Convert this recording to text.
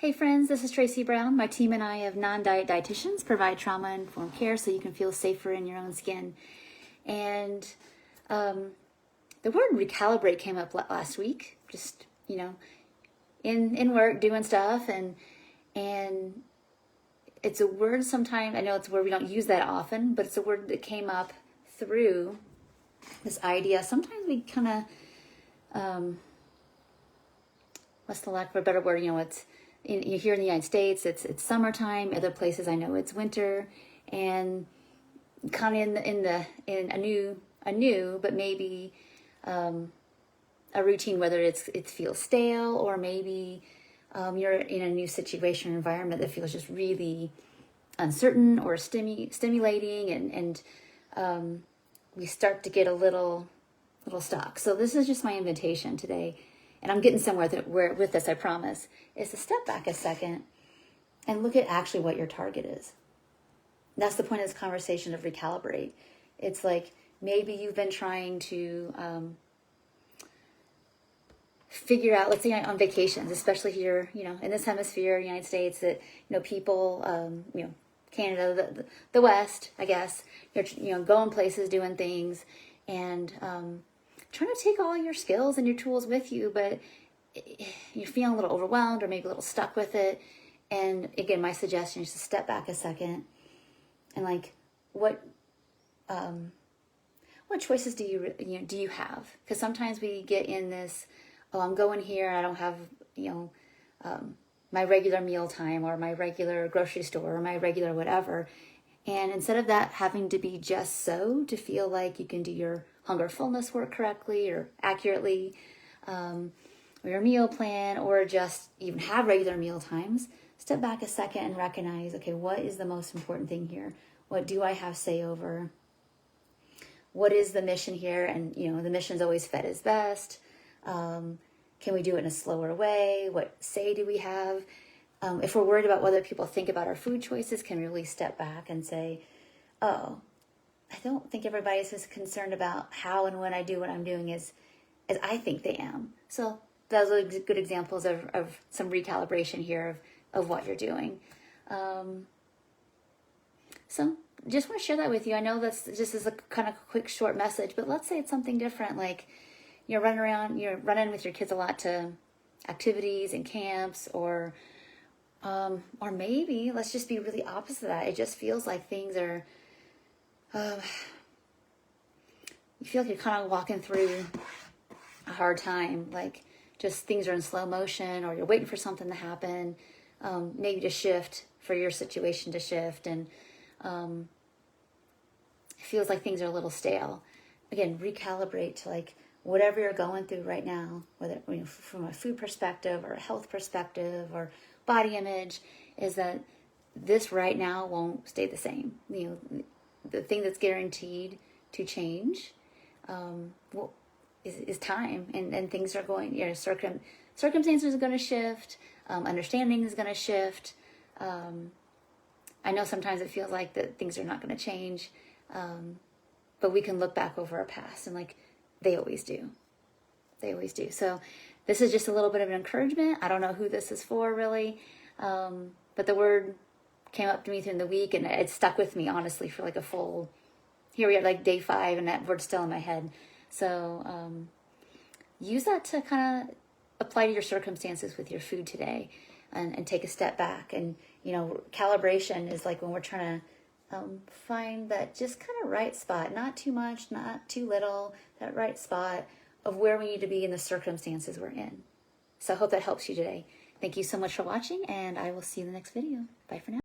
Hey friends, this is Tracy Brown. My team and I of non-diet dietitians provide trauma-informed care so you can feel safer in your own skin. And the word recalibrate came up last week, just, in work doing stuff. And it's a word sometimes, I know it's a word we don't use that often, but it's a word that came up through this idea. Sometimes we kind of, what's the lack of a better word, it's, here in the United States, it's summertime. Other places I know it's winter, and kind of in a new, but maybe a routine. Whether it feels stale, or maybe you're in a new situation or environment that feels just really uncertain or stimulating, and we start to get a little stuck. So this is just my invitation today. And I'm getting somewhere with this, I promise, is to step back a second and look at actually what your target is. That's the point of this conversation of recalibrate. It's like maybe you've been trying to figure out, let's say on vacations, especially here, in this hemisphere, United States, that, people, Canada, the West, I guess, you're, going places, doing things, and trying to take all your skills and your tools with you, but you're feeling a little overwhelmed or maybe a little stuck with it. And again, my suggestion is to step back a second and what choices do you have? Because sometimes we get in this, I'm going here, I don't have my regular meal time or my regular grocery store or my regular whatever. And instead of that having to be just so to feel like you can do your hunger fullness work correctly or accurately, or your meal plan, or just even have regular meal times, step back a second and recognize, okay, what is the most important thing here? What do I have say over? What is the mission here? And, the mission's always fed is best. Can we do it in a slower way? What say do we have? If we're worried about what other people think about our food choices, can we really step back and say, oh, I don't think everybody's as concerned about how and when I do what I'm doing as I think they am. So those are good examples of some recalibration here of what you're doing. So just want to share that with you. I know that's just as a kind of quick, short message, but let's say it's something different. Like you're running with your kids a lot to activities and camps, or maybe let's just be really opposite of that. It just feels like things are, you feel like you're kind of walking through a hard time, like just things are in slow motion, or you're waiting for something to happen, maybe to shift, for your situation to shift, and it feels like things are a little stale. Again, recalibrate to whatever you're going through right now, whether from a food perspective or a health perspective or body image, is that this right now won't stay the same. The thing that's guaranteed to change is time, and things are going, circumstances are going to shift, understanding is going to shift. I know sometimes it feels like that things are not going to change, but we can look back over our past, and they always do. They always do. So this is just a little bit of an encouragement. I don't know who this is for really, but the word came up to me through the week, and it stuck with me, honestly, for a full, here we are, day 5, and that word's still in my head. So use that to kind of apply to your circumstances with your food today, and take a step back. And, calibration is when we're trying to find that just kind of right spot, not too much, not too little, that right spot of where we need to be in the circumstances we're in. So I hope that helps you today. Thank you so much for watching, and I will see you in the next video. Bye for now.